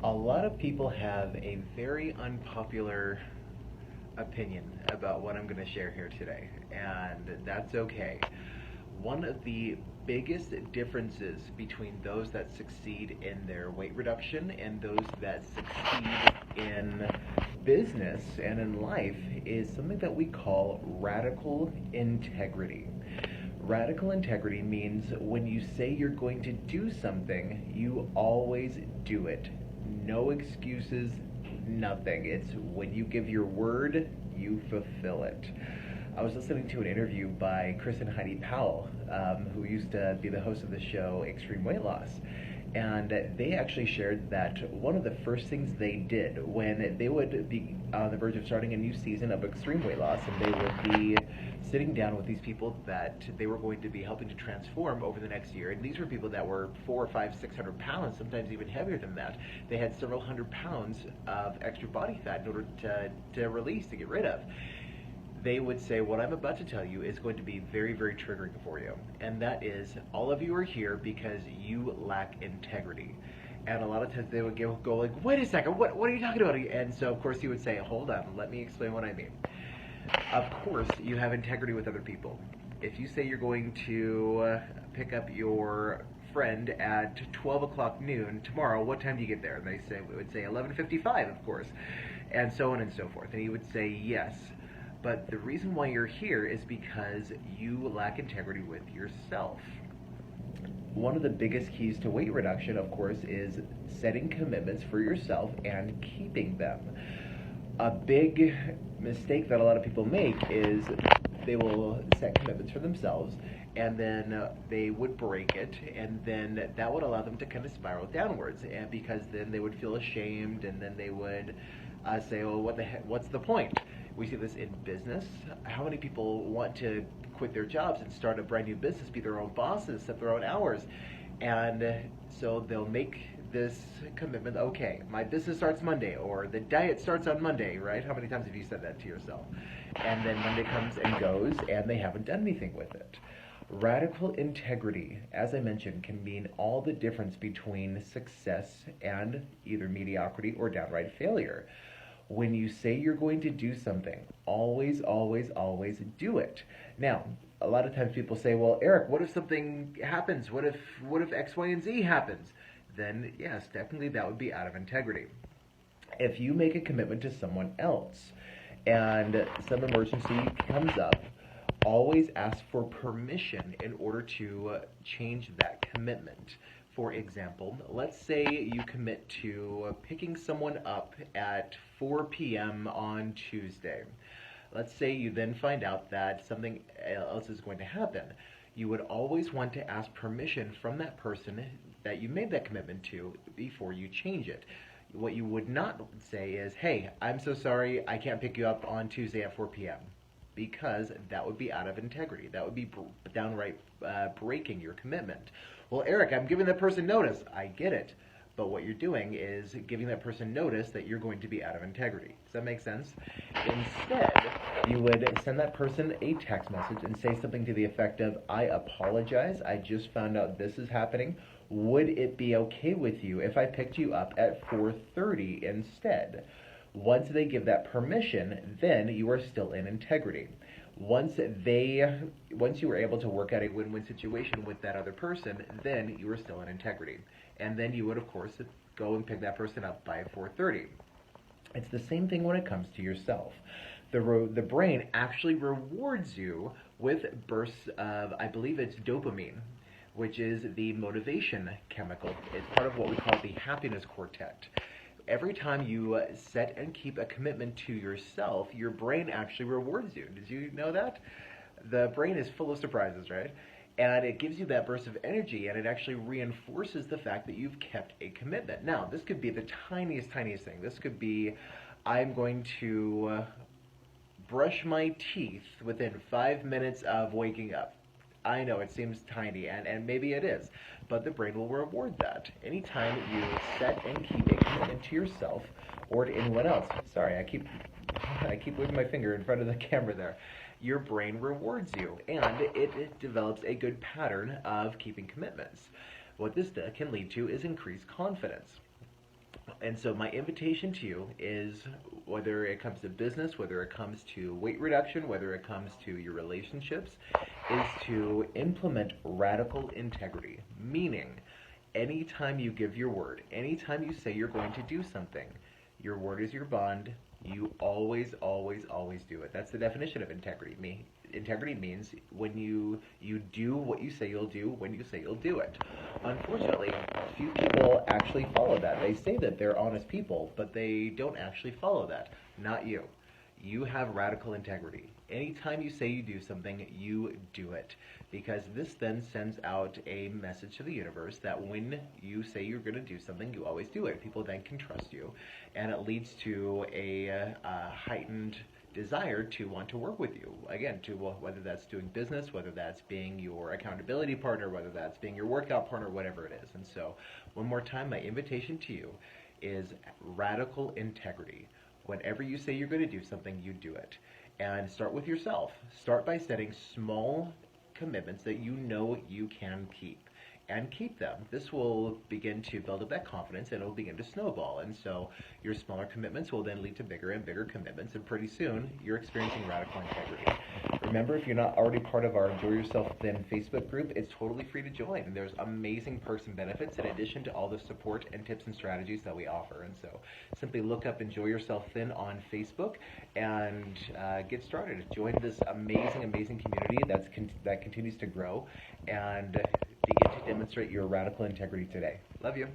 A lot of people have a very unpopular opinion about what I'm going to share here today, and that's okay. One of the biggest differences between those that succeed in their weight reduction and those that succeed in business and in life is something that we call radical integrity. Radical integrity means when you say you're going to do something, you always do it. No excuses, nothing. It's when you give your word, you fulfill it. I was listening to an interview by Chris and Heidi Powell, who used to be the host of the show Extreme Weight Loss. And they actually shared that one of the first things they did when they would be on the verge of starting a new season of Extreme Weight Loss, and they would be sitting down with these people that they were going to be helping to transform over the next year. And these were people that were 400, 500, 600 pounds, sometimes even heavier than that. They had several hundred pounds of extra body fat in order to release, to get rid of. They would say, what I'm about to tell you is going to be very, very triggering for you. And that is, all of you are here because you lack integrity. And a lot of times they would go like, wait a second, what are you talking about? And so, of course, he would say, hold on, let me explain what I mean. Of course, you have integrity with other people. If you say you're going to pick up your friend at 12 o'clock noon tomorrow, what time do you get there? And we would say 11:55, of course, and so on and so forth. And he would say yes. But the reason why you're here is because you lack integrity with yourself. One of the biggest keys to weight reduction, of course, is setting commitments for yourself and keeping them. A big mistake that a lot of people make is they will set commitments for themselves, and then they would break it, and then that would allow them to kind of spiral downwards, and because then they would feel ashamed, and then they would say, oh, what's the point? We see this in business. How many people want to quit their jobs and start a brand new business, be their own bosses, set their own hours? And so they'll make this commitment, okay, my business starts Monday, or the diet starts on Monday, right? How many times have you said that to yourself? And then Monday comes and goes, and they haven't done anything with it. Radical integrity, as I mentioned, can mean all the difference between success and either mediocrity or downright failure. When you say you're going to do something, always, always, always do it. Now, a lot of times people say, well, Eric, what if something happens? What if X, Y, and Z happens? Then, yes, technically that would be out of integrity. If you make a commitment to someone else and some emergency comes up, always ask for permission in order to change that commitment. For example, let's say you commit to picking someone up at 4 p.m. on Tuesday. Let's say you then find out that something else is going to happen. You would always want to ask permission from that person that you made that commitment to before you change it. What you would not say is, hey, I'm so sorry, I can't pick you up on Tuesday at 4 p.m. because that would be out of integrity. That would be downright breaking your commitment. Well, Eric, I'm giving that person notice. I get it. But what you're doing is giving that person notice that you're going to be out of integrity. Does that make sense? Instead, you would send that person a text message and say something to the effect of, I apologize, I just found out this is happening. Would it be okay with you if I picked you up at 4:30 instead? Once they give that permission, then you are still in integrity. Once you were able to work out a win-win situation with that other person, then you are still in integrity. And then you would, of course, go and pick that person up by 4:30. It's the same thing when it comes to yourself. The brain actually rewards you with bursts of, I believe it's dopamine, which is the motivation chemical. It's part of what we call the happiness quartet. Every time you set and keep a commitment to yourself, your brain actually rewards you. Did you know that? The brain is full of surprises, right? And it gives you that burst of energy, and it actually reinforces the fact that you've kept a commitment. Now, this could be the tiniest thing. This could be, I'm going to brush my teeth within 5 minutes of waking up. I know it seems tiny, and maybe it is, but the brain will reward that. Anytime you set and keep a commitment to yourself or to anyone else, sorry, I keep waving my finger in front of the camera there, your brain rewards you, and it develops a good pattern of keeping commitments. What this can lead to is increased confidence. And so my invitation to you is, whether it comes to business, whether it comes to weight reduction, whether it comes to your relationships, is to implement radical integrity. Meaning, anytime you give your word, anytime you say you're going to do something, your word is your bond. You always, always, always do it. That's the definition of integrity. Integrity means when you do what you say you'll do, when you say you'll do it. Unfortunately, few people actually follow that. They say that they're honest people, but they don't actually follow that. Not you. You have radical integrity. Anytime you say you do something, you do it. Because this then sends out a message to the universe that when you say you're going to do something, you always do it. People then can trust you. And it leads to a heightened desire to want to work with you. Again, to whether that's doing business, whether that's being your accountability partner, whether that's being your workout partner, whatever it is. And so, one more time, my invitation to you is radical integrity. Whenever you say you're going to do something, you do it. And start with yourself. Start by setting small commitments that you know you can keep. And keep them. This will begin to build up that confidence, and it will begin to snowball. And so your smaller commitments will then lead to bigger and bigger commitments, and pretty soon you're experiencing radical integrity. Remember, if you're not already part of our Enjoy Yourself Thin Facebook group, it's totally free to join. There's amazing perks and benefits in addition to all the support and tips and strategies that we offer. And so simply look up Enjoy Yourself Thin on Facebook and get started. Join this amazing, amazing community that continues to grow, and begin to demonstrate your radical integrity today. Love you.